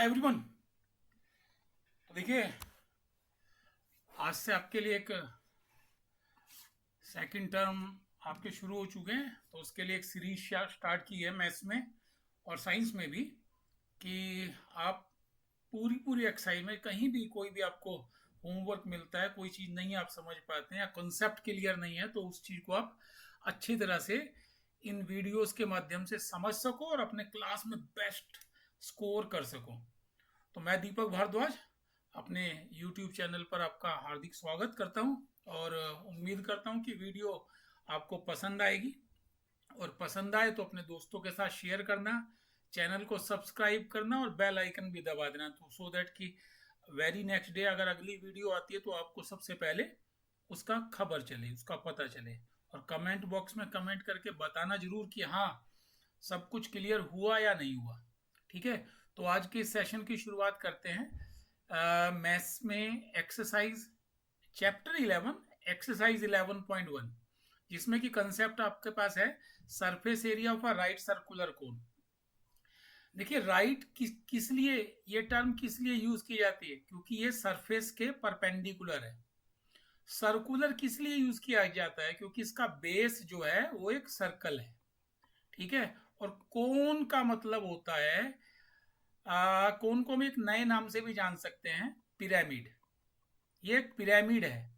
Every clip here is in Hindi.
Hi everyone. तो देखिए, आज से आपके लिए एक सेकंड टर्म आपके शुरू हो चुके हैं। तो उसके लिए एक सीरीज स्टार्ट की है मैथ्स में और साइंस में भी, कि आप पूरी पूरी एक्सरसाइज में कहीं भी कोई भी आपको होमवर्क मिलता है, कोई चीज़ नहीं आप समझ पाते हैं या कॉन्सेप्ट क्लियर नहीं है, तो उस चीज़ को आप अच्छी तरह से इन वीडियोस के माध्यम से समझ सको और अपने क्लास में बेस्ट स्कोर कर सको। तो मैं दीपक भारद्वाज अपने YouTube चैनल पर आपका हार्दिक स्वागत करता हूं और उम्मीद करता हूं कि वीडियो आपको पसंद आएगी। और पसंद आए तो अपने दोस्तों के साथ शेयर करना, चैनल को सब्सक्राइब करना और बेल आइकन भी दबा देना, तो सो दैट कि वेरी नेक्स्ट डे अगर अगली वीडियो आती है तो आपको सबसे पहले उसका खबर चले, उसका पता चले। और कमेंट बॉक्स में कमेंट करके बताना जरूर कि हाँ, सब कुछ क्लियर हुआ या नहीं हुआ। ठीक है, तो आज के इस सेशन की शुरुआत करते हैं मैथ्स में एक्सरसाइज चैप्टर 11 एक्सरसाइज 11.1, जिसमें कि कंसेप्ट आपके पास है surface area of a right circular cone. देखिए, राइट किस लिए ये टर्म किस लिए यूज की जाती है, क्योंकि ये सरफेस के परपेंडिकुलर है। सर्कुलर किस लिए यूज किया जाता है, क्योंकि इसका बेस जो है वो एक सर्कल है। ठीक है, और कोन का मतलब होता है, कोन को हम एक नए नाम से भी जान सकते हैं, पिरामिड। ये एक पिरामिड है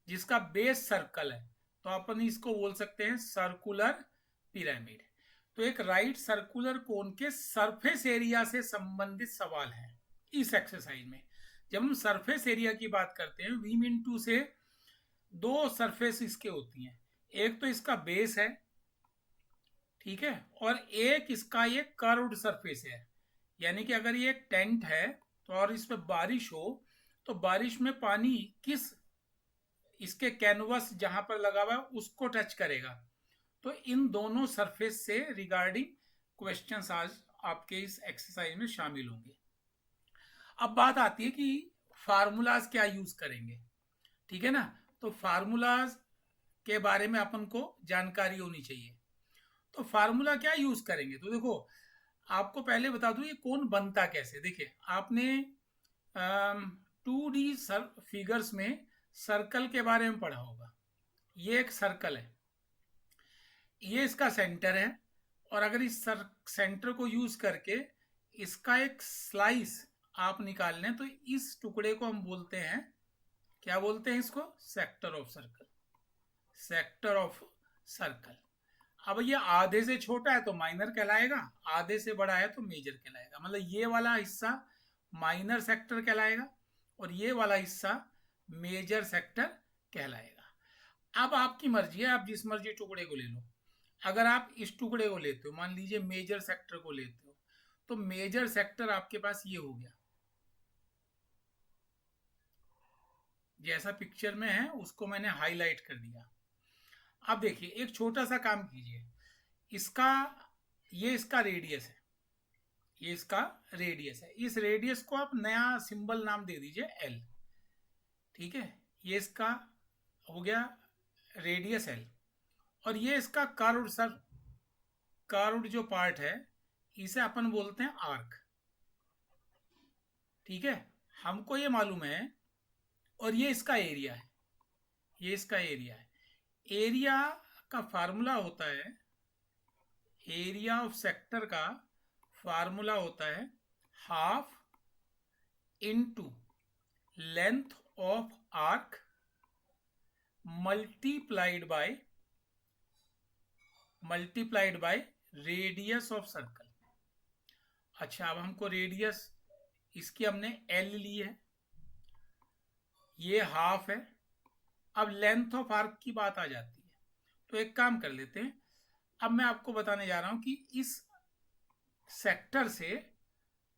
जिसका बेस सर्कल है, तो अपन इसको बोल सकते हैं सर्कुलर पिरामिड। तो एक राइट सर्कुलर कोन के सरफेस एरिया से संबंधित सवाल है इस एक्सरसाइज में। जब हम सरफेस एरिया की बात करते हैं, वी मीन टू से दो सरफेस इसके होती हैं। एक तो इसका बेस है, ठीक है, और एक इसका ये कर्व्ड सरफेस है। यानी कि अगर ये एक टेंट है तो और इस पे बारिश हो, तो बारिश में पानी किस इसके कैनवस जहां पर लगा हुआ है उसको टच करेगा। तो इन दोनों सरफेस से रिगार्डिंग क्वेश्चंस आज आपके इस एक्सरसाइज में शामिल होंगे। अब बात आती है कि फार्मूलाज क्या यूज करेंगे। ठीक है ना, तो फार्मूलाज के बारे में अपन को जानकारी होनी चाहिए। तो फार्मूला क्या यूज करेंगे, तो देखो, आपको पहले बता दूं ये कौन बनता कैसे। देखिए, आपने 2D फिगर्स में सर्कल के बारे में पढ़ा होगा। ये एक सर्कल है, ये इसका सेंटर है, और अगर इस सेंटर को यूज करके इसका एक स्लाइस आप निकाल लें, तो इस टुकड़े को हम बोलते हैं, क्या बोलते हैं इसको, sector of circle. Sector of circle. अब ये आधे से छोटा है तो माइनर कहलाएगा, आधे से बड़ा है तो मेजर कहलाएगा। मतलब ये वाला हिस्सा माइनर सेक्टर कहलाएगा और ये वाला हिस्सा मेजर सेक्टर कहलाएगा। अब आपकी मर्जी है, आप जिस मर्जी टुकड़े को ले लो। अगर आप इस टुकड़े को लेते हो, मान लीजिए मेजर सेक्टर को लेते हो, तो मेजर सेक्टर आपके पास ये हो गया, जैसा पिक्चर में है उसको मैंने हाईलाइट कर दिया। अब देखिए, एक छोटा सा काम कीजिए, इसका ये इसका रेडियस है, ये इसका रेडियस है। इस रेडियस को आप नया सिंबल नाम दे दीजिए एल। ठीक है, ये इसका हो गया रेडियस एल। और ये इसका कर्व्ड सर, कर्व्ड जो पार्ट है इसे अपन बोलते हैं आर्क। ठीक है, हमको ये मालूम है। और ये इसका एरिया है, ये इसका एरिया है। एरिया का फार्मूला होता है, एरिया ऑफ सेक्टर का फार्मूला होता है half into length of arc multiplied by radius of circle. अच्छा, अब हमको रेडियस इसकी हमने एल ली है, ये हाफ है। अब लेंथ ऑफ आर्क की बात आ जाती है, तो एक काम कर लेते हैं। अब मैं आपको बताने जा रहा हूं कि इस सेक्टर से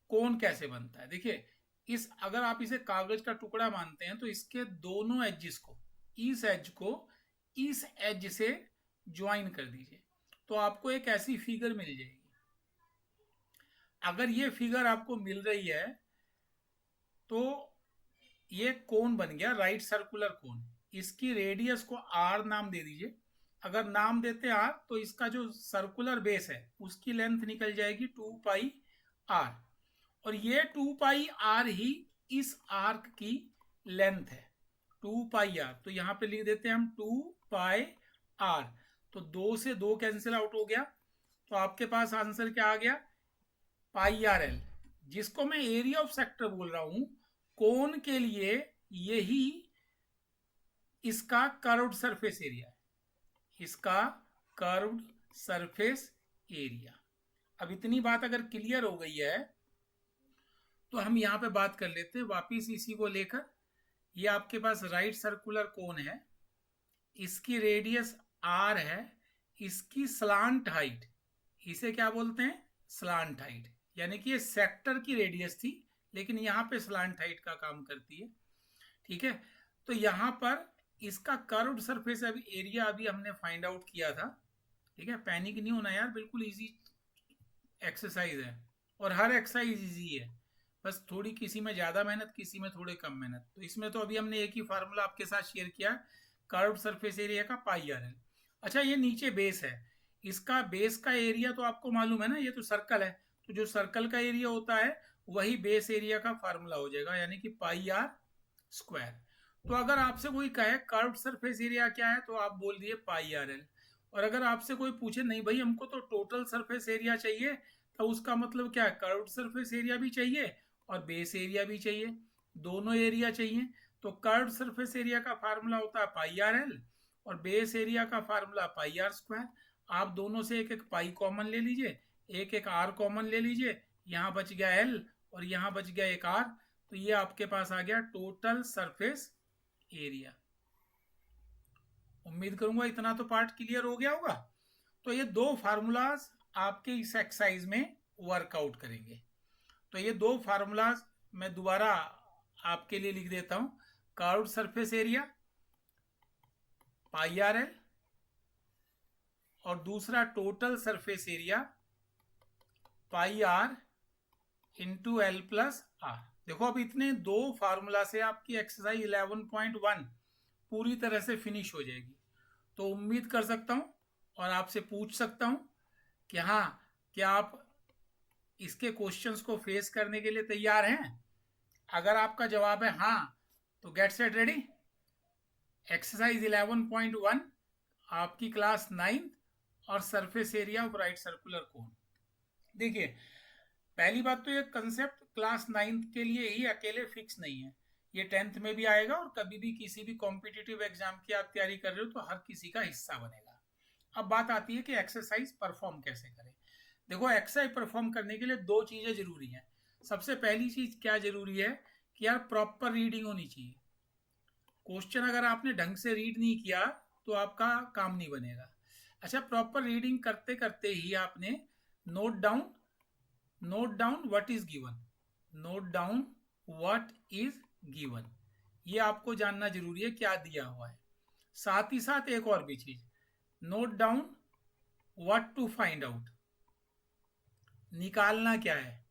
कोण कैसे बनता है। देखिए, इस अगर आप इसे कागज का टुकड़ा मानते हैं, तो इसके दोनों एजेस को, इस एज को इस एज से ज्वाइन कर दीजिए, तो आपको एक ऐसी फिगर मिल जाएगी। अगर ये फिगर आपको मिल रही है तो ये कोण बन गया राइट सर्कुलर कोण। इसकी रेडियस को आर नाम दे दीजिए। अगर नाम देते आर, तो इसका जो सर्कुलर बेस है उसकी लेंथ निकल जाएगी 2 पाई आर। और ये 2πr ही इस आर्क की लेंथ है, 2πr। तो यहाँ पे लिख देते हैं हम 2πr। तो 2 से 2 कैंसिल आउट हो गया, तो आपके पास आंसर क्या आ गया, πrl, जिसको मैं एरिया ऑफ सेक्टर बोल रहा हूं। कोन के लिए यही इसका कर्व्ड सरफेस एरिया है, इसका कर्व्ड सरफेस एरिया। अब इतनी बात अगर क्लियर हो गई है तो हम यहाँ पे बात कर लेते हैं वापिस इसी को लेकर। ये आपके पास राइट सर्कुलर कोन है, इसकी रेडियस r है, इसकी स्लांट हाइट, इसे क्या बोलते हैं, स्लांट हाइट, यानी कि ये सेक्टर की रेडियस थी लेकिन यहाँ पे स्लांट हाइट का काम करती है। ठीक है, तो यहाँ पर इसका कर्व्ड सरफेस एरिया अभी हमने फाइंड आउट किया था। ठीक है, पैनिक नहीं होना यार, बिल्कुल इजी एक्सरसाइज है और हर एक्सरसाइज इजी है, बस थोड़ी किसी में ज़्यादा मेहनत, किसी में थोड़े कम मेहनत। तो इसमें तो अभी हमने एक ही फार्मूला आपके साथ शेयर किया, कर्व्ड सरफेस एरिया का πrl। अच्छा, ये नीचे बेस है, इसका बेस का एरिया तो आपको मालूम है ना, ये तो सर्कल है, तो जो सर्कल का एरिया होता है वही बेस एरिया का फार्मूला हो जाएगा, यानी कि πr²। तो अगर आपसे कोई कहे कर्व्ड सरफेस एरिया क्या है तो आप बोल दिए πrl। और अगर आपसे कोई पूछे नहीं भाई हमको तो टोटल सरफेस एरिया चाहिए, तो उसका मतलब क्या है, कर्व्ड सरफेस एरिया भी चाहिए और बेस एरिया भी चाहिए, दोनों एरिया चाहिए। तो कर्व्ड सरफेस एरिया का फार्मूला होता है πrl और बेस एरिया का फार्मूला πr²। आप दोनों से एक एक पाई कॉमन ले लीजिए, एक एक r कॉमन ले लीजिए, यहाँ बच गया l और यहाँ बच गया एक r, तो ये आपके पास आ गया टोटल सरफेस एरिया। उम्मीद करूंगा इतना तो पार्ट क्लियर हो गया होगा। तो ये दो फार्मूलाज आपके इस एक्सरसाइज में वर्कआउट करेंगे। तो ये दो फार्मूलाज मैं दोबारा आपके लिए लिख देता हूं, कर्व्ड सरफेस एरिया πrl और दूसरा total surface area πr into l plus r। देखो अब इतने दो फार्मूला से आपकी एक्सरसाइज 11.1 पूरी तरह से फिनिश हो जाएगी। तो उम्मीद कर सकता हूं और आपसे पूछ सकता हूं कि हाँ, क्या आप इसके क्वेश्चंस को फेस करने के लिए तैयार हैं? अगर आपका जवाब है हाँ, तो गेट सेट रेडी। एक्सरसाइज 11.1 आपकी क्लास 9 और surface area of right circular cone. देखिए, पहली बात तो ये कंसेप्ट क्लास 9 के लिए ही अकेले फिक्स नहीं है, ये 10th में भी आएगा और कभी भी किसी भी कॉम्पिटिटिव एग्जाम की आप तैयारी कर रहे हो तो हर किसी का हिस्सा बनेगा। अब बात आती है कि एक्सरसाइज परफॉर्म कैसे करें। देखो, एक्सरसाइज परफॉर्म करने के लिए दो चीज़ें जरूरी हैं। सबसे पहली चीज़ क्या जरूरी है कि यार प्रॉपर रीडिंग होनी चाहिए। क्वेश्चन अगर आपने ढंग से रीड नहीं किया तो आपका काम नहीं बनेगा। अच्छा, प्रॉपर रीडिंग करते करते ही आपने note down what is given, note down what is given, ये आपको जानना जरूरी है क्या दिया हुआ है। साथ ही साथ एक और भी चीज, note down what to find out, निकालना क्या है।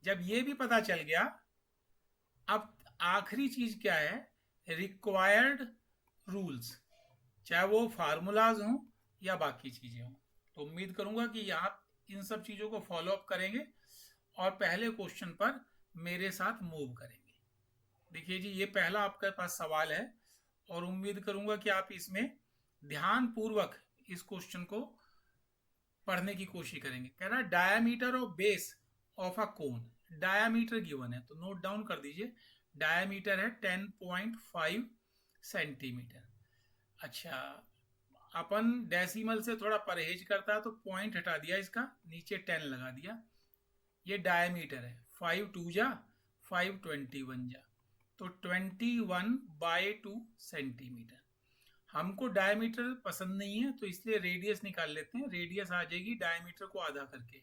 जब ये भी पता चल गया, अब आखिरी चीज क्या है, रिक्वायर्ड रूल्स, चाहे वो फार्मूलाज हों या बाकी चीजें हों। तो उम्मीद करूंगा कि आप इन सब चीजों को फॉलो अप करेंगे और पहले क्वेश्चन पर मेरे साथ मूव करेंगे। देखिए जी, ये पहला आपके पास सवाल है और उम्मीद करूंगा कि आप इसमें ध्यान पूर्वक इस क्वेश्चन को पढ़ने की कोशिश करेंगे। कह रहा है diameter of base of a cone, diameter given है तो नोट डाउन कर दीजिए। डायामीटर है 10.5 सेंटीमीटर। अच्छा, अपन डेसिमल से थोड़ा परहेज करता है तो पॉइंट हटा दिया, इसका नीचे 10 लगा दिया। ये डायमीटर है, 5 2 जा 5 21 जा, तो 21/2 सेंटीमीटर। हमको डायमीटर पसंद नहीं है तो इसलिए रेडियस निकाल लेते हैं। रेडियस आ जाएगी डायमीटर को आधा करके,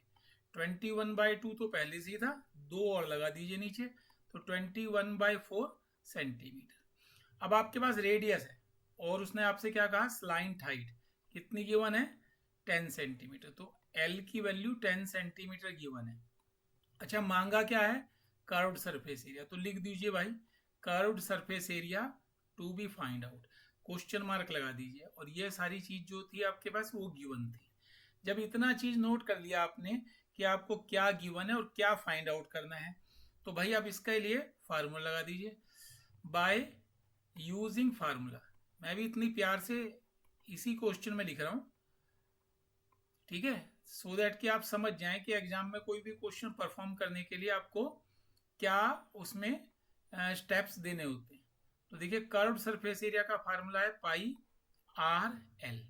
21/2 तो पहले से ही था, 2 और लगा दीजिए नीचे, तो 21/4 सेंटीमीटर। अब आपके पास रेडियस है और उसने आपसे क्या कहा, स्लाइंट हाइट कितनी गिवन है, 10 सेंटीमीटर, तो L की वैल्यू 10 सेंटीमीटर गिवन है। अच्छा, मांगा क्या है, कर्व्ड सरफेस एरिया, तो लिख दीजिए भाई curved surface area to be find out, question mark लगा दीजिए। और ये सारी चीज जो थी आपके पास वो गिवन थी। जब इतना चीज नोट कर लिया आपने कि आपको क्या गिवन है और क्या फाइंड आउट करना है। तो भाई आप इसके लिए फार्मूला लगा दीजिए, बाय यूजिंग फार्मूला। मैं भी इतनी प्यार से इसी क्वेश्चन में लिख रहा हूँ, ठीक है, सो दैट कि आप समझ जाएं कि एग्जाम में कोई भी क्वेश्चन परफॉर्म करने के लिए आपको क्या उसमें स्टेप्स देने होते हैं। तो देखिए कर्व्ड सरफेस एरिया का फार्मूला है पाई आर एल।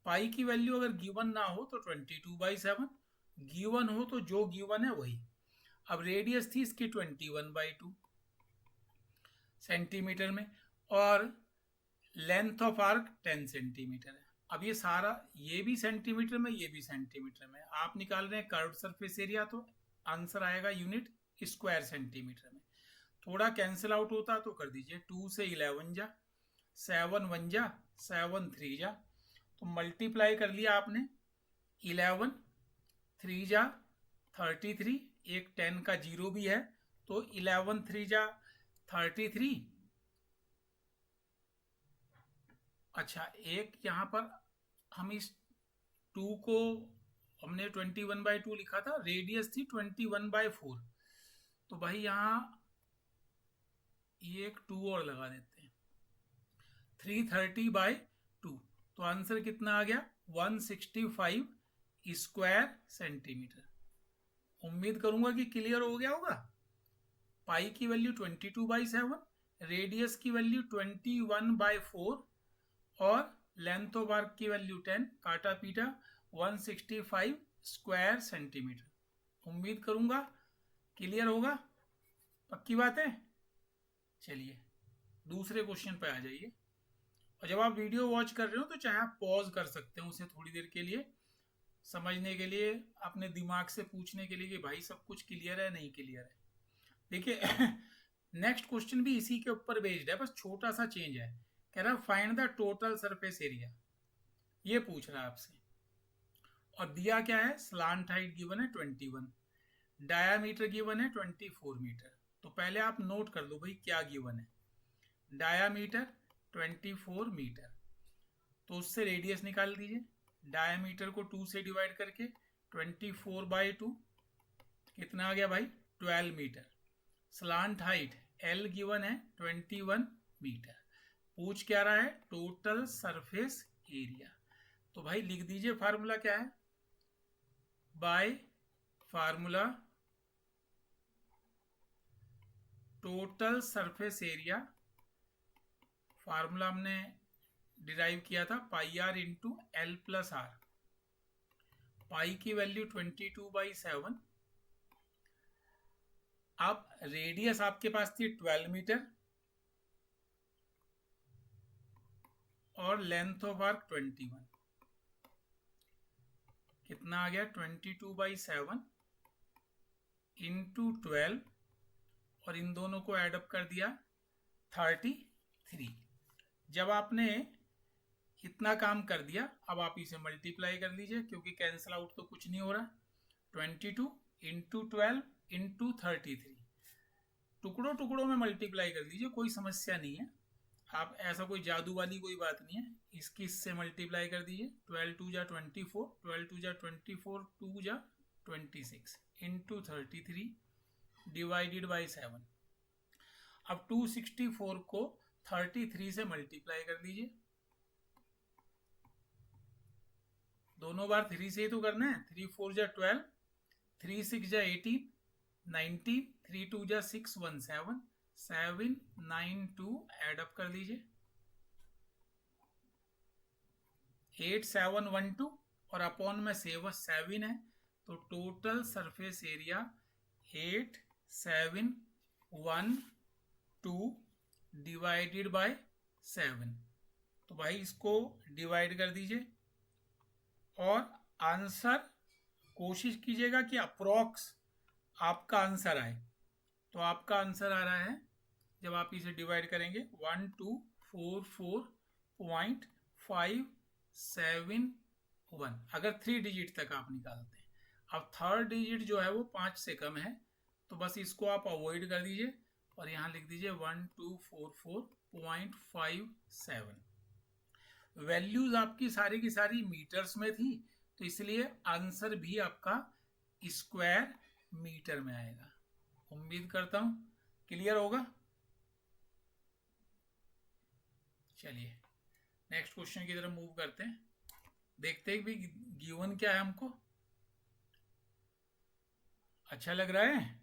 पाई की वैल्यू अगर गिवन ना हो तो 22/7, गिवन हो तो जो गिवन है वही। अब रेडियस थी इसकी 21/2 सेंटीमीटर में, और लेंथ ऑफ आर्क 10 सेंटीमीटर है। अब ये सारा, ये भी सेंटीमीटर में, ये भी सेंटीमीटर में, आप निकाल रहे हैं कर्व्ड सरफेस एरिया, तो आंसर आएगा यूनिट स्क्वायर सेंटीमीटर में। थोड़ा कैंसिल आउट होता तो कर दीजिए, 2 से 11 जा, 7 1 जा, 7 3 जा, तो मल्टीप्लाई कर लिया आपने, 11 3 जा 33, एक 10 का जीरो भी है, तो 11 3 जा 33। अच्छा, एक यहाँ पर हम इस 2 को हमने 21/2 लिखा था, रेडियस थी 21/4, तो भाई यहाँ ये एक 2 और लगा देते हैं, 330/2, तो आंसर कितना आ गया 165 स्क्वायर सेंटीमीटर। उम्मीद करूंगा कि क्लियर हो गया होगा। पाई की वैल्यू 22/7, रेडियस की वैल्यू 21/4 और लेंथ ऑफ आर्क की वैल्यू 10, काटा पीटा 165 स्क्वायर सेंटीमीटर। उम्मीद करूंगा क्लियर होगा, पक्की बात है। चलिए दूसरे क्वेश्चन पे आ जाइए, और जब आप वीडियो वॉच कर रहे हो तो चाहे आप पॉज कर सकते हो उसे थोड़ी देर के लिए, समझने के लिए, अपने दिमाग से पूछने के लिए कि भाई सब कुछ क्लियर है नहीं क्लियर है। देखिए नेक्स्ट क्वेश्चन भी इसी के ऊपर बेस्ड है, बस छोटा सा चेंज है। कह रहा है find the total surface area, ये पूछ रहा है आपसे, और दिया क्या है, स्लांट हाइट गिवन है 21, डायामीटर गिवन है 24 मीटर। तो पहले आप नोट कर लो भाई क्या गिवन है, डायामीटर 24 मीटर, तो उससे रेडियस निकाल दीजिए, डायामीटर को 2 से डिवाइड करके 24/2 कितना आ गया भाई 12 metre. Slant height L given है 21 मीटर। पूछ क्या रहा है, टोटल सरफेस एरिया। तो भाई लिख दीजिए फार्मूला क्या है, by formula total surface area, formula हमने डिराइव किया था pi R into L plus R. Pi की वैल्यू 22/7, अब रेडियस आपके पास थी 12 मीटर और लेंथ ऑफ आर्क 21, कितना आ गया 22/7 इंटू 12, और इन दोनों को एडअप कर दिया 33। जब आपने इतना काम कर दिया, अब आप इसे मल्टीप्लाई कर लीजिए, क्योंकि कैंसिल आउट तो कुछ नहीं हो रहा। 22 इंटू 12 इंटू 33, टुकड़ों टुकड़ों में मल्टीप्लाई कर लीजिए, कोई समस्या नहीं है। आप ऐसा कोई जादू वाली कोई बात नहीं है, इसकी इससे मल्टीप्लाई कर दीजिए, 12 2 जा 24, 12 2 जा 24, 2 जा 26 इंटू 33 डिवाइडेड बाई 7। अब 264 को 33 से मल्टीप्लाई कर दीजिए, दोनों बार 3 से ही तो करना है, 3 4 जा 12, 3 6 जा 18, 19, 3 2 जा 6 1 7, 7 9 2 एडअप कर दीजिए, 8 7 1 2 और अपॉन में 7 है, तो total surface area 8 7 1 2 divided by 7। तो भाई इसको डिवाइड कर दीजिए और आंसर कोशिश कीजिएगा कि अप्रोक्स आपका आंसर आए। तो आपका आंसर आ रहा है, जब आप इसे डिवाइड करेंगे, 1244.571, अगर 3 डिजिट तक आप निकालते हैं। अब थर्ड डिजिट जो है वो 5 से कम है, तो बस इसको आप अवॉइड कर दीजिए और यहाँ लिख दीजिए 1244.57। वैल्यूज आपकी सारी की सारी मीटर्स में थी, तो इसलिए आंसर भी आपका स्क्वायर मीटर में आएगा। उम्मीद करता हूं क्लियर होगा। चलिए नेक्स्ट क्वेश्चन की तरफ मूव करते हैं, देखते हैं भी गिवन क्या है हमको। अच्छा लग रहा है।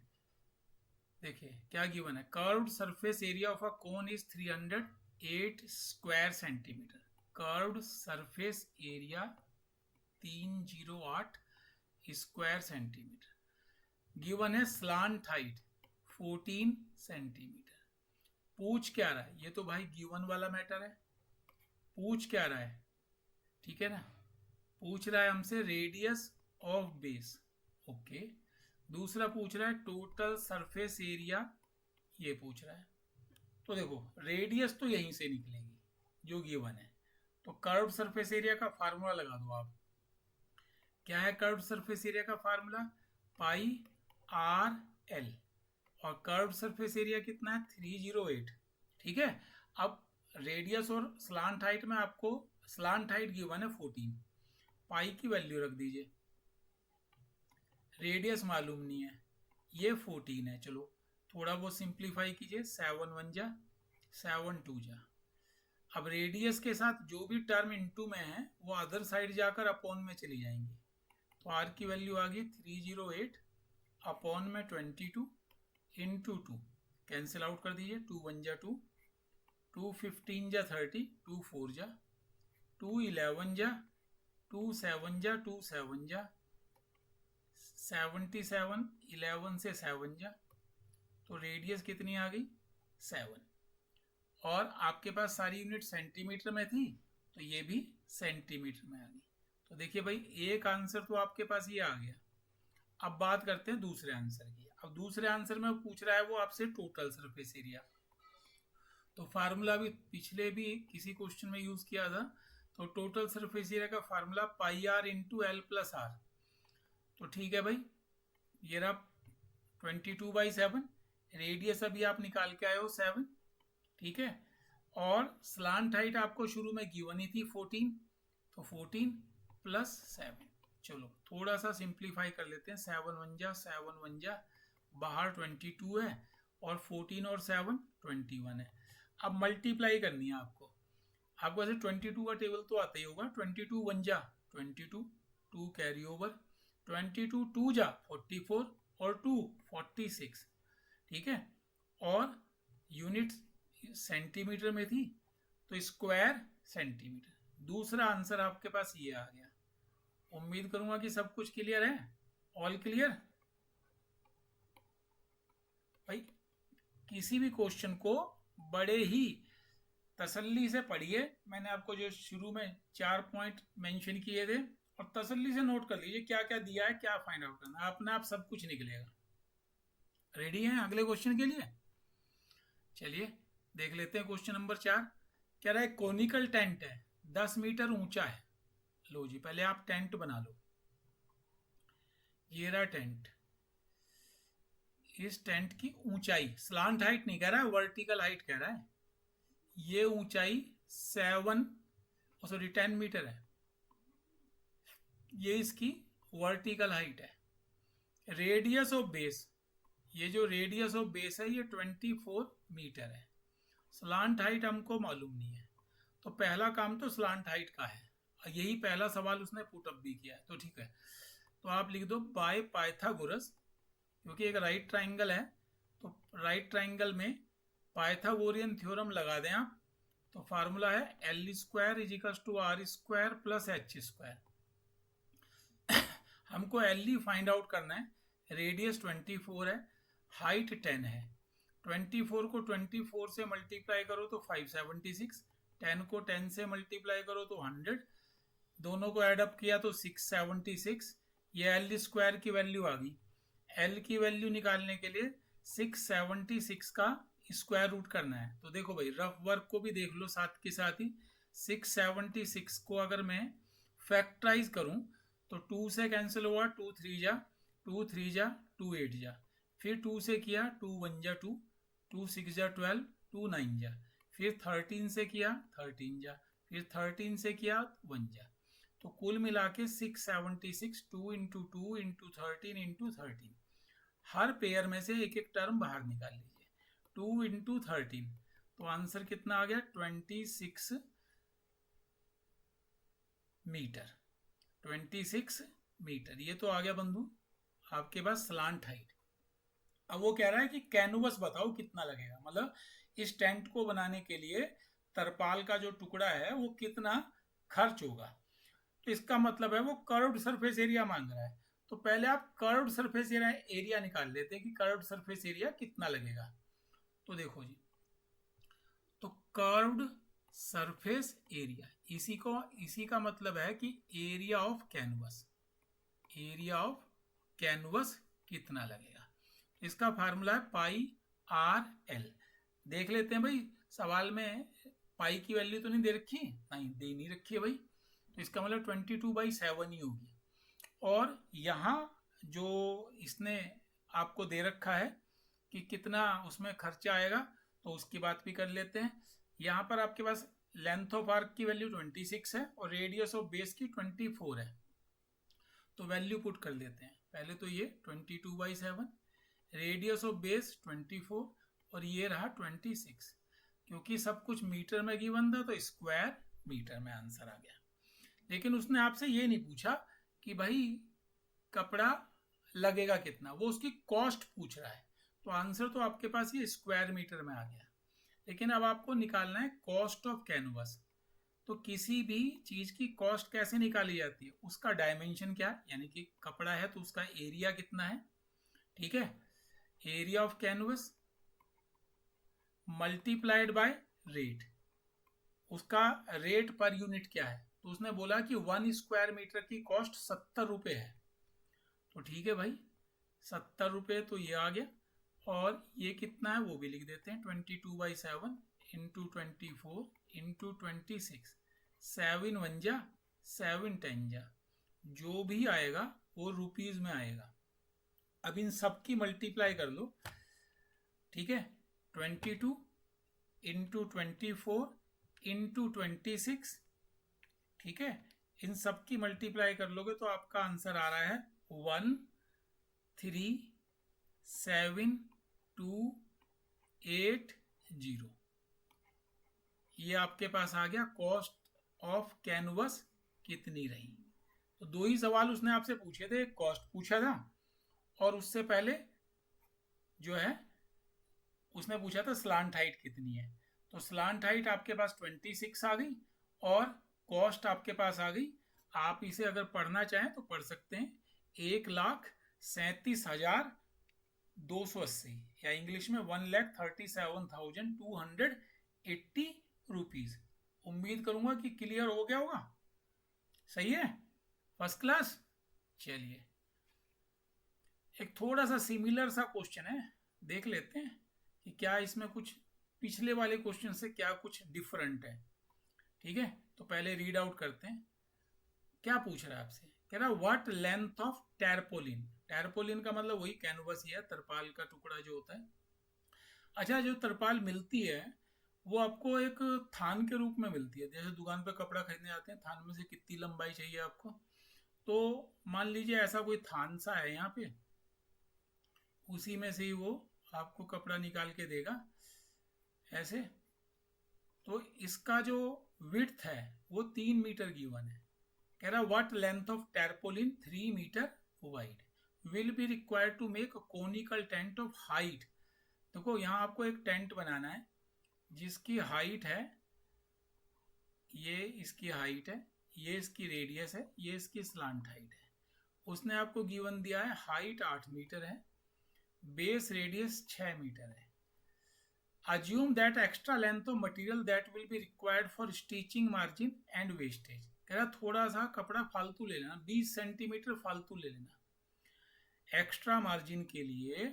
देखिए क्या गिवन है, curved surface area of a cone is 308 square centimetre. Curved surface area 308 square centimetre. Given है स्लांट हाइट 14 सेंटीमीटर। पूछ क्या रहा है, ये तो भाई गिवन वाला मैटर है। पूछ क्या रहा है, ठीक है ना, पूछ रहा है हमसे रेडियस ऑफ बेस। ओके, दूसरा पूछ रहा है टोटल सरफेस एरिया, ये पूछ रहा है। तो देखो रेडियस तो यहीं से निकलेगी जो गिवन है, तो कर्व्ड सरफेस एरिया का फार्मूला लगा दो आप। क्या है कर्व्ड सरफेस एरिया का फार्मूला, पाई आर एल, और कर्व्ड सरफेस एरिया कितना है 308। ठीक है, अब रेडियस और स्लांट हाइट में आपको स्लांट हाइट गिवन है 14, पाई की वैल्यू रख दीजिए, रेडियस मालूम नहीं है, ये 14 है। चलो थोड़ा बहुत सिंप्लीफाई कीजिए, 7 1 जा 7 2 जा। अब रेडियस के साथ जो भी टर्म इनटू में है वो अदर साइड जाकर अपॉन में चली जाएंगी, तो आर की वैल्यू आ गई 308 अपॉन में 22 इंटू 2, कैंसिल आउट कर दीजिए, 2 1 जा 2, 2 15 जा 30, 2 4 जा 2 11 जा 2 7 जा 2 7 जा 77, 11 से 7 जा, तो रेडियस कितनी आ गई 7। और आपके पास सारी यूनिट सेंटीमीटर में थी, तो ये भी सेंटीमीटर में आ गई। तो देखिए भाई एक आंसर तो आपके पास ये आ गया। अब बात करते हैं दूसरे आंसर की। अब दूसरे आंसर में पूछ रहा है वो आपसे टोटल सरफेस एरिया। तो फार्मूला भी पिछले भी किसी क्वेश्चन में यूज किया था, तो टोटल सरफेस एरिया का formula pi R into L plus R. तो ठीक है भाई, ये रहा 22/7, रेडियस अभी आप निकाल के आए हो 7, ठीक है, और स्लांट हाइट आपको शुरू में गिवन ही थी 14, तो 14 प्लस 7। चलो थोड़ा सा सिंप्लीफाई कर लेते हैं, 7 1 जा बाहर 22 है, और 14 और 7 21 है। अब मल्टीप्लाई करनी है आपको। आपको ऐसे 22 का टेबल तो आता ही होगा, 22 1 जा 22, 2 कैरी ओवर, 22 2 जा 44 और 2 46, ठीक है, और यूनिट सेंटीमीटर में थी तो स्क्वायर सेंटीमीटर। दूसरा आंसर आपके पास ये आ गया। उम्मीद करूंगा कि सब कुछ क्लियर है, ऑल क्लियर। भाई किसी भी क्वेश्चन को बड़े ही तसल्ली से पढ़िए। मैंने आपको जो शुरू में 4 पॉइंट मेंशन किए थे, और तसल्ली से नोट कर लीजिए क्या क्या दिया है, क्या फाइंड आउट करना, अपने आप सब कुछ निकलेगा। रेडी हैं अगले क्वेश्चन के लिए? चलिए देख लेते हैं क्वेश्चन नंबर 4। कह रहा है कोनिकल टेंट है, 10 मीटर ऊंचा है। लो जी पहले आप टेंट बना लो। ये रहा टेंट, इस टेंट की ऊंचाई, स्लांट हाइट नहीं कह रहा है, वर्टिकल हाइट कह रहा है। ये ऊंचाई 10 मीटर है, ये इसकी वर्टिकल हाइट है। रेडियस ऑफ बेस, ये जो रेडियस ऑफ बेस है ये 24 मीटर है। स्लांट हाइट हमको मालूम नहीं है, तो पहला काम तो स्लांट हाइट का है, यही पहला सवाल उसने पुटअप भी किया है, तो ठीक है। तो आप लिख दो बाय पाइथागोरस, क्योंकि एक राइट ट्राइंगल है, तो राइट ट्राइंगल में पाइथागोरियन थ्योरम लगा दें आप, तो फार्मूला है L square is equal to R square plus H square. हमको एल ही फाइंड आउट करना है, रेडियस 24 है, हाइट 10 है। 24 को 24 से मल्टीप्लाई करो तो 576, 10 को 10 से मल्टीप्लाई करो तो 100, दोनों को ऐड अप किया तो 676। ये एल स्क्वायर की वैल्यू आ गई। एल की वैल्यू निकालने के लिए 676 का स्क्वायर रूट करना है। तो देखो भाई रफ वर्क को भी देख लो साथ के साथ ही, 676 को अगर मैं फैक्टराइज करूं तो 2 से कैंसिल हुआ, 2 3 जा 2 3 जा 2 8 जा, फिर 2 से किया 2 1 जा 2, 2 6 जा 12, 2 9 जा, फिर 13 से किया 13 जा, फिर 13 से किया 1 जा, तो कुल मिला के 676, 2 इंटू 2 इंटू 13 इंटू 13। हर पेयर में से एक एक टर्म बाहर निकाल लीजिए। 2 इंटू 13, तो आंसर कितना आ गया? 26 मीटर। 26 मीटर, ये तो आ गया बंधु आपके पास स्लांट हाइट। अब वो कह रहा है कि कैनवस बताओ कितना लगेगा, मतलब इस टेंट को बनाने के लिए तरपाल का जो टुकड़ा है वो कितना खर्च होगा। तो इसका मतलब है वो कर्व्ड सरफेस एरिया मांग रहा है। तो पहले आप कर्व्ड सरफेस एरिया निकाल लेते हैं कि कर्व्ड सरफेस एरिया कितना लगेगा। तो देखो जी, तो कर्व्ड सरफेस एरिया, इसी का मतलब है कि area of canvas, area of canvas कितना लगेगा। इसका फार्मूला है पाई आर एल। देख लेते हैं भाई, सवाल में पाई की वैल्यू तो नहीं दे रखी, नहीं दे नहीं रखी है भाई, तो इसका मतलब 22/7 ही होगी। और यहाँ जो इसने आपको दे रखा है कि कितना उसमें खर्चा आएगा, तो उसकी बात भी कर लेते हैं। यहाँ पर आपके पास लेंथ ऑफ आर्क की वैल्यू 26 है और रेडियस ऑफ बेस की 24 है। तो वैल्यू पुट कर लेते हैं। पहले तो ये 22/7, रेडियस ऑफ बेस 24 और ये रहा 26। क्योंकि सब कुछ मीटर में गिवन था तो स्क्वायर मीटर में आंसर आ गया। लेकिन उसने आपसे ये नहीं पूछा कि भाई कपड़ा लगेगा कितना, वो उसकी कॉस्ट पूछ रहा है। तो आंसर तो आपके पास ये स्क्वायर मीटर में आ गया। लेकिन अब आपको निकालना है कॉस्ट ऑफ कैनवस। तो किसी भी चीज की कॉस्ट कैसे निकाली जाती है, उसका डायमेंशन क्या है, यानी कि कपड़ा है तो उसका एरिया कितना है। ठीक है, area of canvas multiplied by rate, उसका रेट पर यूनिट क्या है। तो उसने बोला कि 1 स्क्वायर मीटर की कॉस्ट 70 रुपये है। तो ठीक है भाई, 70 रुपये तो ये आ गया। और ये कितना है वो भी लिख देते हैं, 22/7 इंटू 24 इंटू 26, 7 1 जा 7 10 जा, जो भी आएगा वो रुपीज में आएगा। अब इन सब की मल्टीप्लाई कर लो। ठीक है, 22 इंटू 24 इंटू 26, ठीक है, इन सब की मल्टीप्लाई कर लोगे तो आपका आंसर आ रहा है 137280। ये आपके पास आ गया कॉस्ट ऑफ कैनवस कितनी रही। तो दो ही सवाल उसने आपसे पूछे थे, एक कॉस्ट पूछा था और उससे पहले जो है उसने पूछा था स्लांट हाइट कितनी है। तो स्लांट हाइट आपके पास 26 आ गई और कॉस्ट आपके पास आ गई। आप इसे अगर पढ़ना चाहें तो पढ़ सकते हैं, 1,37,280, या इंग्लिश में 1,37,280 रुपीज। उम्मीद करूंगा कि क्लियर हो गया होगा। सही है, फर्स्ट क्लास। चलिए एक थोड़ा सा सिमिलर सा क्वेश्चन है, देख लेते हैं कि क्या इसमें कुछ पिछले वाले क्वेश्चन से क्या कुछ डिफरेंट है। ठीक है, तो पहले रीड आउट करते हैं। क्या पूछ रहा है आपसे, कह रहा है व्हाट लेंथ ऑफ टैरपोलिन। टैरपोलिन का मतलब वही कैनवस ही है, तरपाल का टुकड़ा जो होता है। अच्छा, जो तरपाल मिलती है वो आपको एक थान के रूप में मिलती है। जैसे दुकान पे कपड़ा खरीदने आते हैं, थान में से कितनी लंबाई चाहिए आपको, तो मान लीजिए ऐसा कोई थान सा है यहाँ पे, उसी में से ही वो आपको कपड़ा निकाल के देगा ऐसे। तो इसका जो विड्थ है वो 3 मीटर गिवन है। कह रहा what length of tarpaulin 3 metre wide will be required to make conical tent of height. देखो यहाँ आपको एक टेंट बनाना है जिसकी हाइट है, ये इसकी हाइट है, ये इसकी रेडियस है, ये इसकी स्लांट हाइट है। उसने आपको गिवन दिया है हाइट 8 मीटर है, बेस रेडियस 6 मीटर है। Assume that extra length of material that will be required for stitching margin and wastage। कह रहा थोड़ा सा कपड़ा फालतू ले लेना, 20 सेंटीमीटर फालतू ले लेना एक्स्ट्रा मार्जिन के लिए।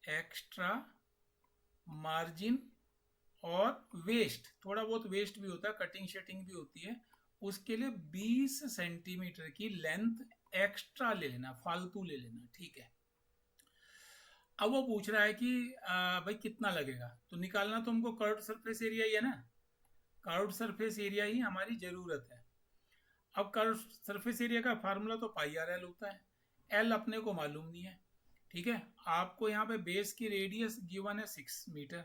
एक्स्ट्रा मार्जिन और वेस्ट, थोड़ा बहुत वेस्ट भी होता है, कटिंग शटिंग भी होती है, उसके लिए 20 सेंटीमीटर की लेंथ एक्स्ट्रा ले लेना, फालतू ले लेना। ठीक है, अब वो पूछ रहा है कि भाई कितना लगेगा। तो निकालना तो हमको कर्व्ड सरफेस एरिया ही है ना, कर्व्ड सरफेस एरिया ही हमारी ज़रूरत है। अब कर्व सरफेस एरिया का फार्मूला तो पाई आर एल होता है, एल अपने को मालूम नहीं है, ठीक है। आपको यहाँ पे बेस की रेडियस गिवन है 6 मीटर,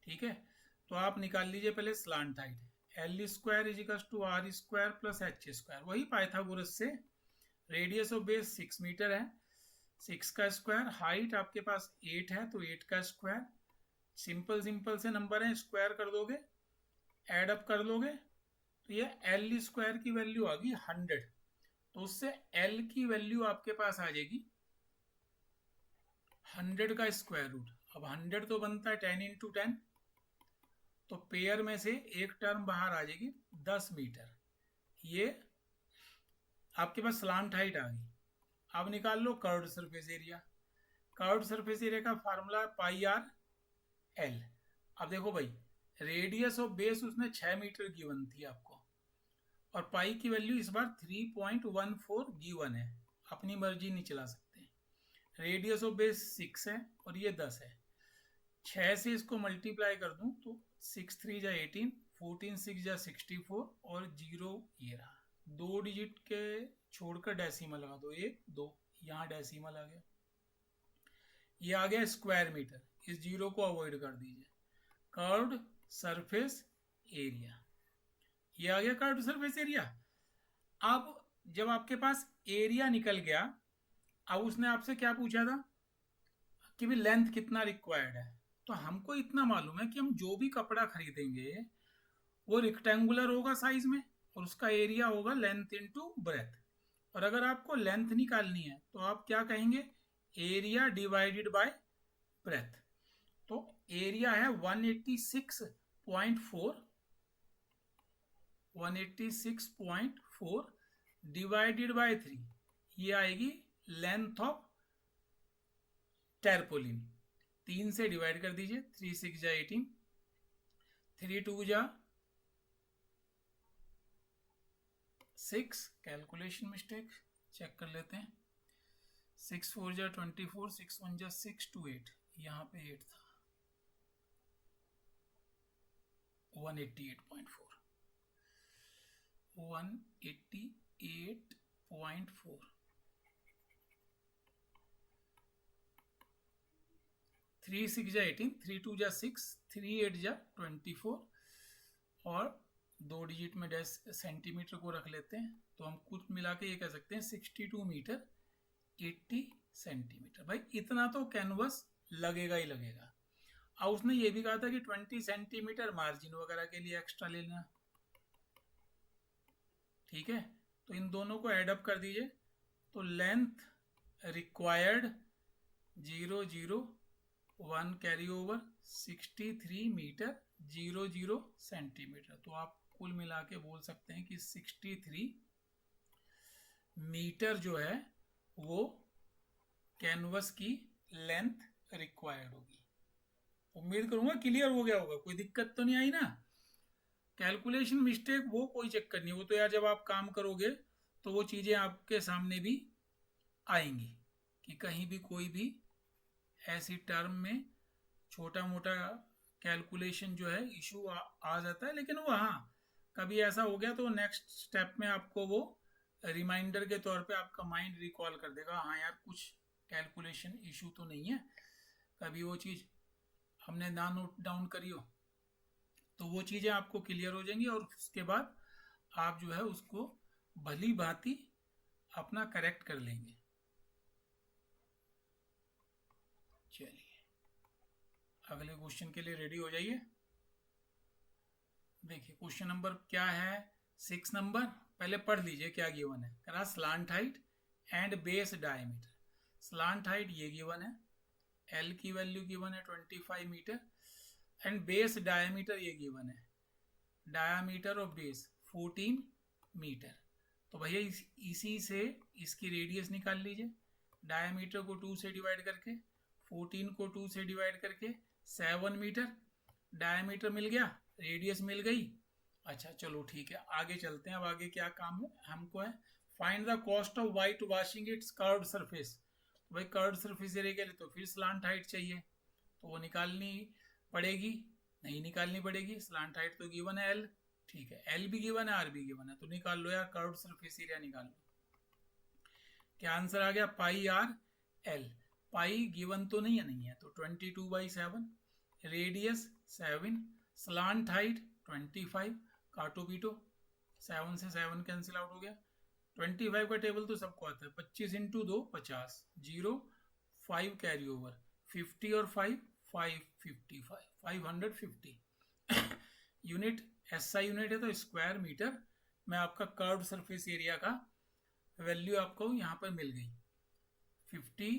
ठीक है। तो आप निकाल लीजिए पहले slant height, L square equals to R square plus H square, वही पाइथागोरस से। रेडियस ऑफ बेस 6 मीटर है, 6 का स्क्वायर, हाइट आपके पास 8 है तो 8 का स्क्वायर, सिंपल सिंपल से नंबर है, स्क्वायर कर दोगे, एड अप कर दोगे, तो ये एल स्क्वायर की वैल्यू आ गई 100। तो उससे एल की वैल्यू आपके पास आ जाएगी 100 का स्क्वायर रूट। अब 100 तो बनता है 10 इंटू 10, तो पेयर में से एक टर्म बाहर आ जाएगी 10 मीटर। ये आपके पास स्लांट हाइट आ गई। अब निकाल लो curved surface area. Curved surface area का फार्मूला पाई आर एल। अब देखो भाई, रेडियस ऑफ बेस उसने 6 मीटर गिवन थी आपको, और पाई की वैल्यू इस बार 3.14 गिवन है, अपनी मर्जी नहीं चला सकते। रेडियस ऑफ बेस 6 है और ये 10 है, 6 से इसको मल्टीप्लाई कर दूं तो 6 3 जा 18, 14 6 जा 64 और 0 ये रहा। 2 डिजिट के छोड़कर डेसिमल लगा दो, 1 2, यहाँ डेसिमल आ गया, ये आ गया स्क्वायर मीटर, इस 0 को अवॉइड कर दीजिए। कर्व्ड सरफेस एरिया, ये आ गया कर्व्ड सरफेस एरिया। अब जब आपके पास एरिया निकल गया, अब उसने आपसे क्या पूछा था कि भी लेंथ कितना रिक्वायर्ड है। तो हमको इतना मालूम है कि हम जो भी कपड़ा खरीदेंगे वो रेक्टेंगुलर होगा साइज में, और उसका एरिया होगा लेंथ इनटू ब्रेथ। और अगर आपको लेंथ निकालनी है तो आप क्या कहेंगे, एरिया डिवाइडेड बाय ब्रेथ। तो एरिया है 186.4 डिवाइडेड बाय 3, ये आएगी लेंथ ऑफ टैरपोलिन। 3 से डिवाइड कर दीजिए, 3 6 जा 18, 3 2 जा 6, कैलकुलेशन मिस्टेक, चेक कर लेते हैं। 6 4 जा 24, 6 1 जा 6 2 8, यहाँ पे 8 था, 188.4, 188.4, 3 6 जा 18, 3 2 जा 6, 3 8 जा 24, और 2 डिजिट में सेंटीमीटर को रख लेते हैं, तो हम कुछ मिला के ये कह सकते हैं 62 मीटर 80 सेंटीमीटर। भाई इतना तो कैनवस लगेगा ही लगेगा। अब उसने ये भी कहा था कि 20 सेंटीमीटर मार्जिन वगैरह के लिए एक्स्ट्रा ले लेना, ठीक है। तो इन दोनों को ऐड अप कर दीजिए, तो length required 0 0 1 carry over 63 metre 00 centimetre. तो आप कुल मिला के बोल सकते हैं कि 63 मीटर जो है वो कैनवस की लेंथ रिक्वायर्ड होगी। उम्मीद करूंगा क्लियर हो गया होगा, कोई दिक्कत तो नहीं आई ना। कैलकुलेशन मिस्टेक वो कोई चक्कर नहीं, वो तो यार जब आप काम करोगे तो वो चीज़ें आपके सामने भी आएंगी कि कहीं भी कोई भी ऐसी टर्म में छोटा मोटा कैलकुलेशन जो है इशू आ जाता है। लेकिन वो हाँ, कभी ऐसा हो गया तो नेक्स्ट स्टेप में आपको वो रिमाइंडर के तौर पे आपका माइंड रिकॉल कर देगा, हाँ यार कुछ कैलकुलेशन इशू तो नहीं है, कभी वो चीज़ हमने ना नोट डाउन करी हो, तो वो चीज़ें आपको क्लियर हो जाएंगी, और उसके बाद आप जो है उसको भली भांति अपना करेक्ट कर लेंगे। चलिए अगले क्वेश्चन के लिए रेडी हो जाइए। देखिए क्वेश्चन नंबर क्या है, 6 नंबर, पहले पढ़ लीजिए क्या गिवन है। कह रहा slant height and base diameter. Slant height ये गिवन है, एल की वैल्यू गिवन है 25 मीटर, एंड बेस डायमीटर ये गिवन है, डायमीटर ऑफ बेस 14 मीटर। तो भैया इसी से इसकी रेडियस निकाल लीजिए, डायमीटर को 2 से डिवाइड करके, 14 को 2 से डिवाइड करके 7 मीटर, डायमीटर मिल गया, रेडियस मिल गई। अच्छा चलो ठीक है, आगे चलते हैं। अब आगे क्या काम है हमको, है find the cost of white washing it's curved surface. तो भाई कर्व्ड सरफेस एरिया के लिए तो फिर स्लांट हाइट चाहिए, तो वो निकालनी पड़ेगी, नहीं निकालनी पड़ेगी, स्लांट हाइट तो गिवन है एल, ठीक है, एल भी गिवन है, आर भी गिवन है, तो निकाल लो यार, कर्व्ड सरफेस एरिया निकाल लो। क्या आंसर आ गया? पाई आर एल। पाई गिवन तो नहीं है, तो 22/7, रेडियस 7, स्लांट हाइट 25, काटो पीटो, 7 से 7 कैंसिल आउट हो गया। 25 का टेबल तो सबको आता है, 25 इंटू 2 50, 0 5 कैरी ओवर, 50 और 5 555 550 यूनिट, एसआई यूनिट है तो स्क्वायर मीटर में आपका कर्व्ड सरफेस एरिया का वैल्यू आपको यहाँ पर मिल गई 50।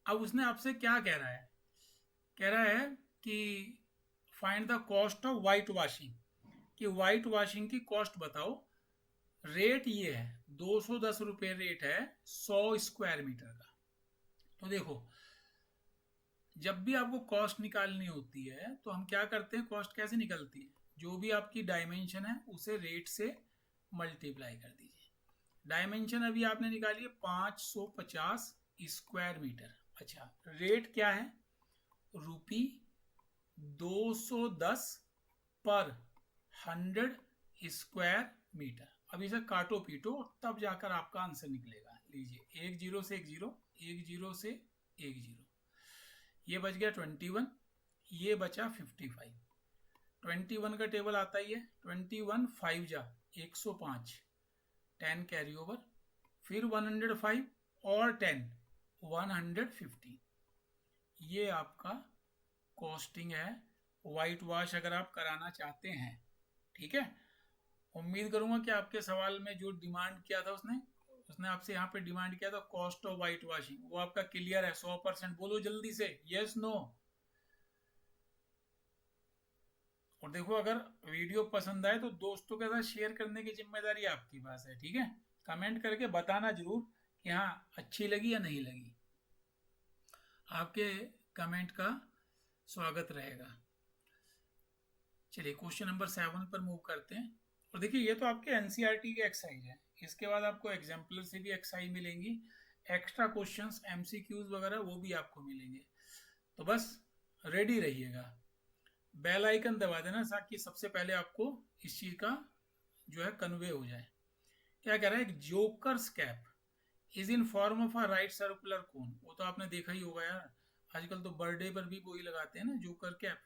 अब उसने आपसे क्या कह रहा है? कह रहा है कि find the cost of white washing, कि वाइट वॉशिंग की कॉस्ट बताओ। रेट ये है 210 रुपये रेट है 100 स्क्वायर मीटर का। तो देखो, जब भी आपको कॉस्ट निकालनी होती है तो हम क्या करते हैं, कॉस्ट कैसे निकलती है? जो भी आपकी डायमेंशन है उसे रेट से मल्टीप्लाई कर दीजिए। डायमेंशन अभी आपने निकाली है 550 स्क्वायर मीटर। अच्छा, रेट क्या है? रुपी 210 पर 100 स्क्वायर मीटर। अब इसे काटो पीटो तब जाकर आपका आंसर निकलेगा। लीजिए, एक जीरो से एक जीरो, एक जीरो से एक जीरो, ये बच गया 21, ये बचा 55। 21 का टेबल आता ही है, 21 5 जा 105, 10 कैरी ओवर, फिर 105 और 10 150। ये आपका कॉस्टिंग है वाइट वॉश अगर आप कराना चाहते हैं। ठीक है, उम्मीद करूंगा कि आपके सवाल में जो डिमांड किया था उसने आपसे यहाँ पे डिमांड किया था कॉस्ट ऑफ वाइट वॉशिंग, वो आपका क्लियर है 100%। बोलो जल्दी से यस नो। और देखो, अगर वीडियो पसंद आए तो दोस्तों के साथ शेयर करने की जिम्मेदारी आपकी पास है। ठीक है, कमेंट करके बताना जरूर कि हाँ अच्छी लगी या नहीं लगी। आपके कमेंट का स्वागत रहेगा। चलिए क्वेश्चन नंबर 7 पर मूव करते हैं। और देखिए, ये तो आपके एनसीईआरटी की एक्सरसाइज है, इसके बाद आपको एग्जाम्पलर से भी एक्सरसाइज मिलेंगी, एक्स्ट्रा क्वेश्चंस एमसीक्यूज वगैरह वो भी आपको मिलेंगे। तो बस रेडी रहिएगा, बेल आइकन दबा देना ताकि सबसे पहले आपको इस चीज का जो है कन्वे हो जाए। क्या कह रहा है? एक jokers cap is in form of a right circular cone. वो तो आपने देखा ही होगा यार, आजकल तो बर्थडे पर भी वही लगाते हैं ना, जोकर कैप,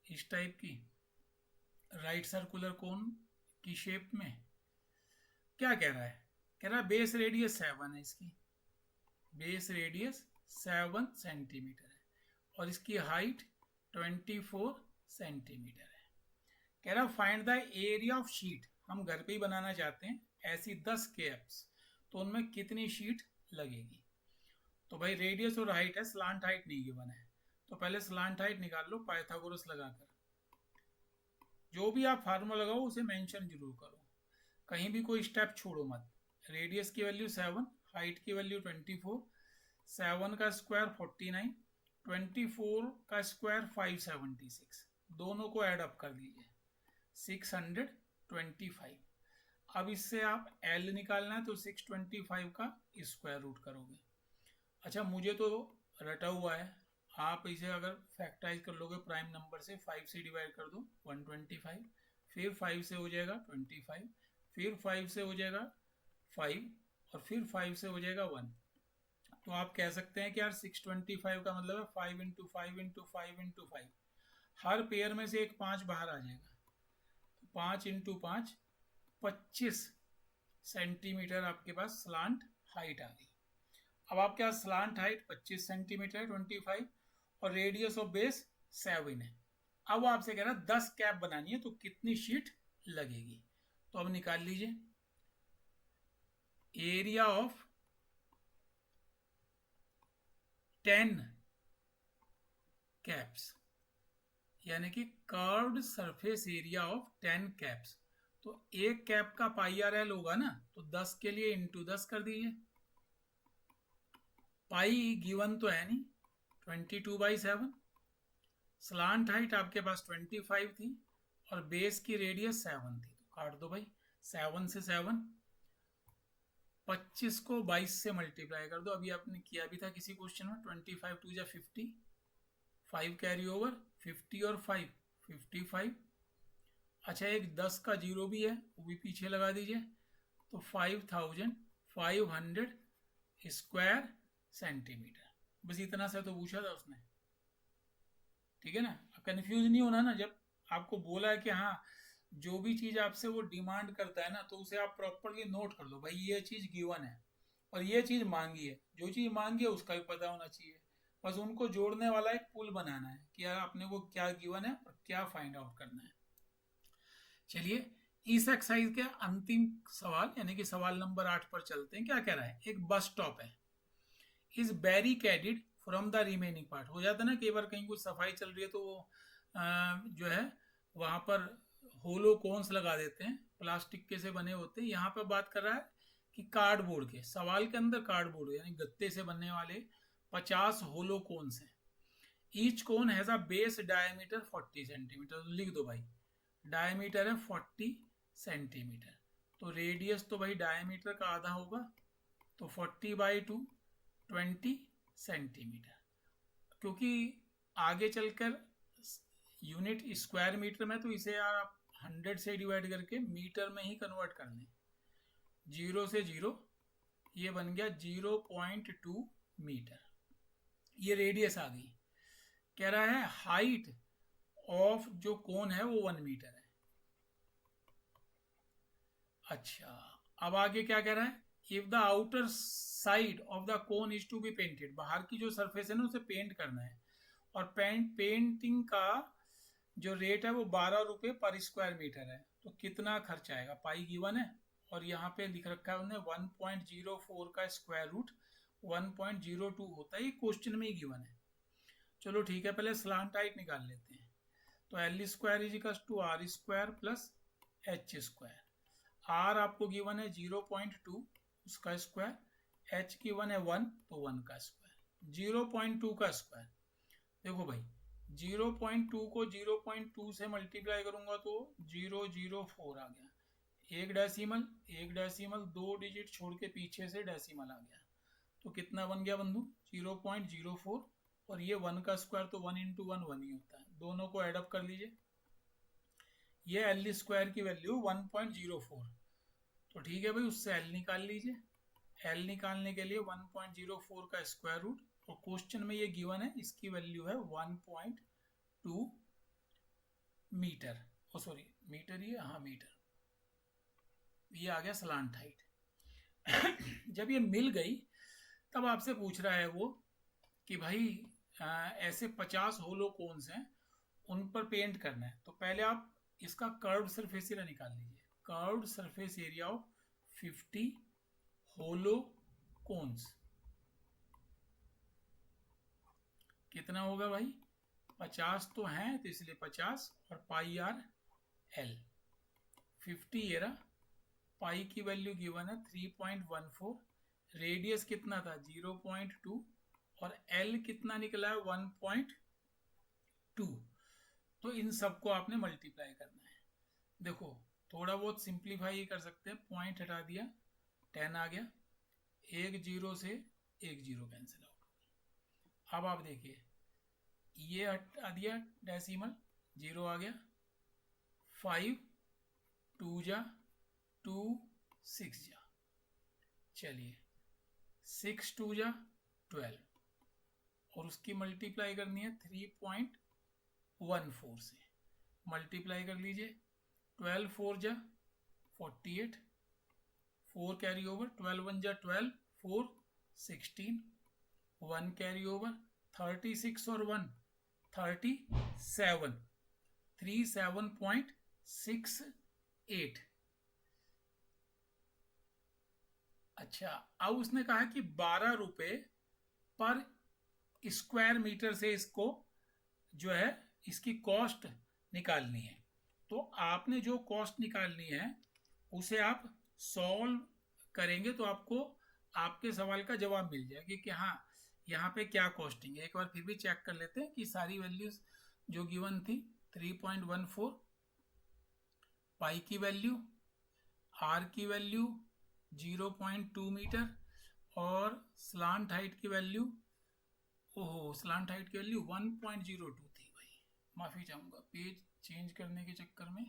इस टाइप की राइट सर्कुलर कोन की शेप में। क्या कह रहा है? कह रहा है बेस रेडियस 7 है, इसकी बेस रेडियस 7 सेंटीमीटर है और इसकी हाइट 24 सेंटीमीटर है। कह रहा find the area of sheet, हम घर पे ही बनाना चाहते हैं ऐसी 10 कैप्स, तो उनमें कितनी शीट लगेगी? तो भाई रेडियस और हाइट है, स्लांट हाइट नहीं गिवन है, तो पहले स्लांट हाइट निकाल लो पाइथागोरस लगाकर। जो भी आप फार्मूला लगाओ उसे मेंशन जरूर करो, कहीं भी कोई स्टेप छोड़ो मत। रेडियस की वैल्यू 7, हाइट की वैल्यू 24, 7 का स्क्वायर 49, 24 का स्क्वायर 576, दोनों को ऐड अप कर दीजिए 625। अब इससे आप L निकालना है तो 625 का स्क्वायर रूट करोगे। अच्छा, मुझे तो रटा हुआ है, आप इसे अगर फैक्टराइज कर लोगे प्राइम नंबर से, 5 से डिवाइड कर दो 125, फिर 5 से हो जाएगा 25, फिर 5 से हो जाएगा 5 और फिर 5 से हो जाएगा 1। तो आप कह सकते हैं कि यार 625 का मतलब है 5 इंटू 5 इंटू 5 इंटू 5, हर पेयर में से एक 5 बाहर आ जाएगा, तो 5 इंटू 5 25 सेंटीमीटर आपके पास स्लांट हाइट आ गई। अब आपके पास स्लांट हाइट 25 सेंटीमीटर है 25 और रेडियस ऑफ बेस 7 है। अब वो आपसे कह रहा है 10 कैप बनानी है तो कितनी शीट लगेगी? तो अब निकाल लीजिए, एरिया ऑफ 10 कैप्स यानी कि curved surface area of 10 caps. तो एक कैप का पाई आर एल होगा ना, तो 10 के लिए इंटू 10 कर दीजिए। पाई गिवन तो है नहीं, 22/7, स्लांट हाइट आपके पास 25 थी और बेस की रेडियस 7 थी, तो काट दो भाई, 7 से 7, 25 को 22 से मल्टीप्लाई कर दो, अभी आपने किया भी था किसी क्वेश्चन में। 25 2 जा 50, 5 कैरी ओवर, 50 और 5 55। अच्छा, एक 10 का जीरो भी है, वो भी पीछे लगा दीजिए। तो 5500 स्क्वायर सेंटीमीटर। बस इतना सा तो पूछा था उसने। ठीक है ना, कंफ्यूज नहीं होना ना। जब आपको बोला है कि हाँ, जो भी चीज़ आपसे वो डिमांड करता है ना, तो उसे आप प्रॉपरली नोट कर लो, भाई ये चीज़ गिवन है और ये चीज़ मांगी है। जो चीज़ मांगी है उसका भी पता होना चाहिए। बस उनको जोड़ने वाला एक पुल बनाना है कि यार अपने को क्या गिवन है और क्या फाइंड आउट करना है। चलिए, इस एक्सरसाइज के अंतिम सवाल यानी कि सवाल नंबर 8 पर चलते हैं। क्या कह रहा है, एक बस स्टॉप है, is barricaded from the remaining part. हो जाता है ना कई बार, कहीं कुछ सफाई चल रही है तो वो जो है वहां पर होलो कोन्स लगा देते हैं, प्लास्टिक के से बने होते हैं। यहाँ पर बात कर रहा है कि कार्डबोर्ड के, सवाल के अंदर कार्डबोर्ड यानी गत्ते से बनने वाले 50 होलो कोन्स हैं। Each cone has a base diameter 40 centimetre. तो लिख दो भाई, डायमीटर है 40 सेंटीमीटर, तो रेडियस तो भाई डायमीटर का आधा होगा, तो 40/2 20 सेंटीमीटर। क्योंकि आगे चलकर यूनिट स्क्वायर मीटर में, तो इसे यार आप 100 से डिवाइड करके मीटर में ही कन्वर्ट कर लें। 0 से 0, ये बन गया 0.2 मीटर। ये रेडियस आ गई। कह रहा है हाइट ऑफ जो कोन है वो 1 मीटर है। अच्छा, अब आगे क्या कह रहा है, if the outer side of the cone is to be painted, बाहर की जो सरफेस है ना उसे पेंट करना है। और पेंटिंग का जो रेट है वो 12 रुपये पर स्क्वायर मीटर है। तो कितना खर्च आएगा, पाई गिवन है और यहाँ पे लिख रखा है उन्हें 1.04 का स्क्वायर रूट 1.02 होता है, ये क्वेश्चन में ही गिवन है। चलो ठीक है, पहले स्लांट हाइट निकाल लेते हैं। तो L square is equal to R square plus H square. R आपको गिवन है 0.2, उसका स्क्वायर। एच गिवन है 1, तो 1 का स्क्वायर। 0.2 का स्क्वायर, देखो भाई 0.2 को 0.2 से मल्टीप्लाई करूंगा तो 004 आ गया। एक डेसिमल 2 डिजिट छोड़ के पीछे से डेसिमल आ गया। तो कितना बन गया बंधु, 0.04। और ये 1 का स्क्वायर, तो 1 इंटू 1 1 ही होता है। दोनों को एडअप कर लीजिए। ये एल स्क्वायर की वैल्यू 1.04, तो ठीक है भाई, उससे एल निकाल लीजिए। एल निकालने के लिए 1.04 का स्क्वायर रूट, और क्वेश्चन में ये गिवन है, इसकी वैल्यू है 1.2 मीटर। ओ सॉरी, मीटर ही है, हाँ मीटर। ये आ गया स्लांट हाइट। जब ये मिल गई तब आपसे पूछ रहा है वो कि भाई ऐसे 50 होलो कोन्स हैं, उन पर पेंट करना है। तो पहले आप इसका कर्व्ड सरफेस एरिया निकाल लीजिए। Curved surface area of 50 hollow cones कितना होगा भाई, 50 तो हैं तो इसलिए 50 और पाई आर एल। 50 ये रहा, पाई की वैल्यू गिवन है 3.14, रेडियस कितना था 0.2, और एल कितना निकला है 1.2। तो इन सबको आपने मल्टीप्लाई करना है। देखो थोड़ा बहुत सिंप्लीफाई कर सकते हैं, पॉइंट हटा दिया 10 आ गया, एक जीरो से एक जीरो कैंसिल आउट। अब आप देखिए, ये हटा दिया डेसिमल, 0 आ गया। 5 2 जा 2 6 जा, चलिए 6 2 जा 12, और उसकी मल्टीप्लाई करनी है 3.14 से। मल्टीप्लाई कर लीजिए, 12 4 जा 48, 4 कैरी ओवर, 12 1 जा 12, 4 16, 1 कैरी ओवर, 36 और 1 37, 37.68। अच्छा, अब उसने कहा कि 12 रुपये पर स्क्वायर मीटर से इसको जो है इसकी कॉस्ट निकालनी है। तो आपने जो कॉस्ट निकालनी है उसे आप सॉल्व करेंगे तो आपको आपके सवाल का जवाब मिल जाएगा कि हाँ यहाँ पे क्या कॉस्टिंग है। एक बार फिर भी चेक कर लेते हैं कि सारी वैल्यूज जो गिवन थी, 3.14 पाई की वैल्यू, आर की वैल्यू 0.2 मीटर, और स्लांट हाइट की वैल्यू, ओहो स्लांट हाइट की वैल्यू 1.02 थी भाई, माफ़ी चाहूँगा पेज चेंज करने के चक्कर में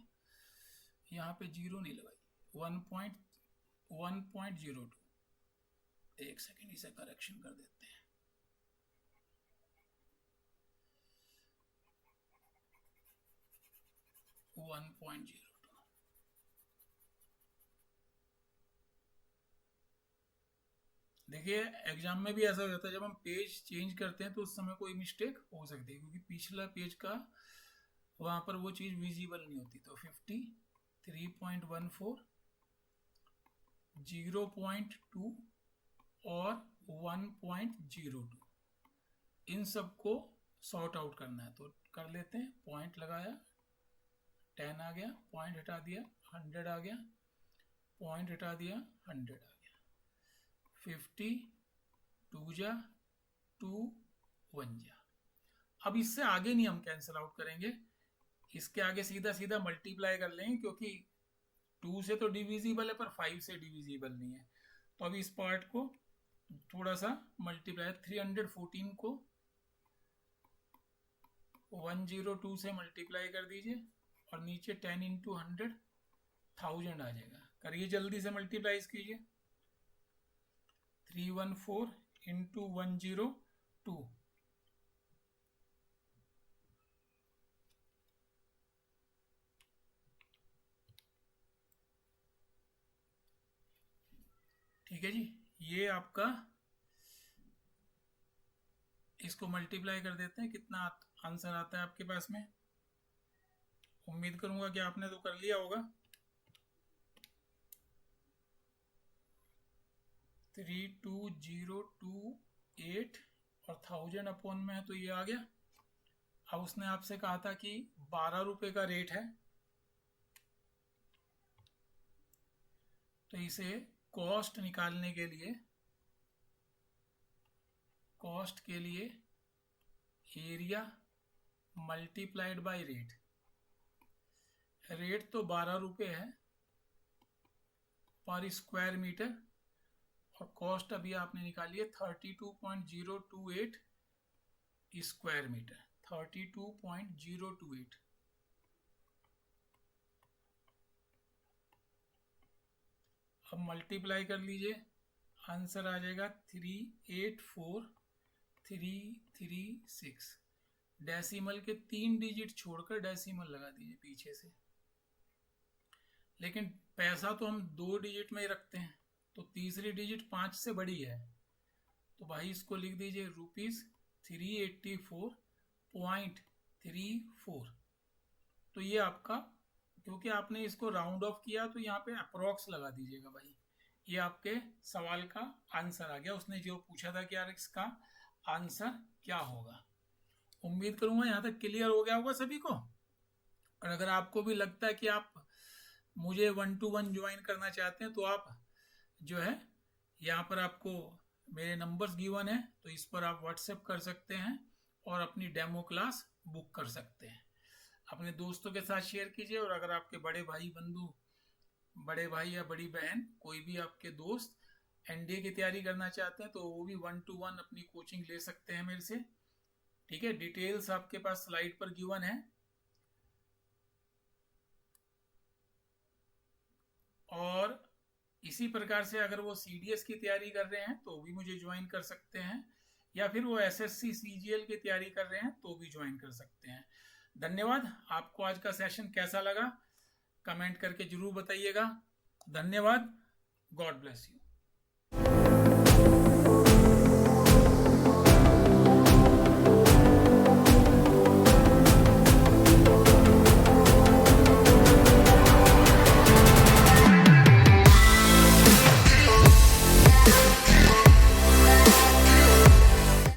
यहाँ पे 0 नहीं लगाई, 1.02। एक सेकेंड, इसे करेक्शन कर देते हैं। वन पॉइंट जीरो देखिए, एग्जाम में भी ऐसा हो जाता है, जब हम पेज चेंज करते हैं तो उस समय कोई मिस्टेक हो सकती है, क्योंकि पिछला पेज का वहाँ पर वो चीज़ विजिबल नहीं होती। तो 53.14, 0.2 और 1.02, इन सब को सॉर्ट आउट करना है। तो कर लेते हैं। पॉइंट लगाया, 10 आ गया, पॉइंट हटा दिया, 100 आ गया, पॉइंट हटा दिया, 100 आ गया। 50 2 जा 2 1 जा। अब इससे आगे नहीं हम कैंसिल आउट करेंगे, इसके आगे सीधा सीधा मल्टीप्लाई कर लेंगे, क्योंकि 2 से तो डिविजिबल है पर 5 से डिविजिबल नहीं है। तो अभी इस पार्ट को थोड़ा सा मल्टीप्लाई, 314 को 102 से मल्टीप्लाई कर दीजिए और नीचे 10 इंटू 100 1000 आ जाएगा। करिए जल्दी से मल्टीप्लाइज कीजिए। 314 इंटू 102, ठीक है जी। ये आपका, इसको मल्टीप्लाई कर देते हैं, कितना आंसर आता है आपके पास में। उम्मीद करूंगा कि आपने तो कर लिया होगा। 32028 और 1000 अपॉन में है तो ये आ गया। अब उसने आपसे कहा था कि 12 रुपए का रेट है, तो इसे कॉस्ट निकालने के लिए, कॉस्ट के लिए area multiplied by rate. Rate तो 12 रुपए है पर स्क्वायर मीटर, और कॉस्ट अभी आपने निकाली है 32.028 स्क्वायर मीटर, 32.028। अब मल्टीप्लाई कर लीजिए, आंसर आ जाएगा 384336। डेसिमल के 3 डिजिट छोड़कर डेसिमल लगा दीजिए पीछे से। लेकिन पैसा तो हम 2 डिजिट में ही रखते हैं, तो तीसरी डिजिट 5 से बड़ी है, तो भाई इसको लिख दीजिए ₹384.34। तो ये आपका, क्योंकि आपने इसको राउंड ऑफ किया तो यहाँ पे अप्रोक्स लगा दीजिएगा भाई। ये आपके सवाल का आंसर आ गया। उसने जो पूछा था कि यार इसका आंसर क्या होगा। उम्मीद करूंगा यहाँ तक क्लियर हो गया होगा सभी को। और अगर आपको भी लगता है कि आप मुझे 1-to-1 ज्वाइन करना चाहते हैं, तो आप जो है यहाँ पर आपको मेरे नंबर्स गिवन है, तो इस पर आप व्हाट्सएप कर सकते हैं और अपनी डेमो क्लास बुक कर सकते हैं। अपने दोस्तों के साथ शेयर कीजिए, और अगर आपके बड़े भाई बंधु, बड़े भाई या बड़ी बहन, कोई भी आपके दोस्त एनडीए की तैयारी करना चाहते हैं, तो वो भी 1-to-1 अपनी कोचिंग ले सकते हैं मेरे से। ठीक है, डिटेल्स आपके पास स्लाइड पर गिवन है। और इसी प्रकार से अगर वो सीडीएस की तैयारी कर रहे हैं तो भी मुझे ज्वाइन कर सकते हैं, या फिर वो एसएससी सीजीएल की तैयारी कर रहे हैं तो भी ज्वाइन कर सकते हैं। धन्यवाद। आपको आज का सेशन कैसा लगा कमेंट करके जरूर बताइएगा। धन्यवाद। God bless you.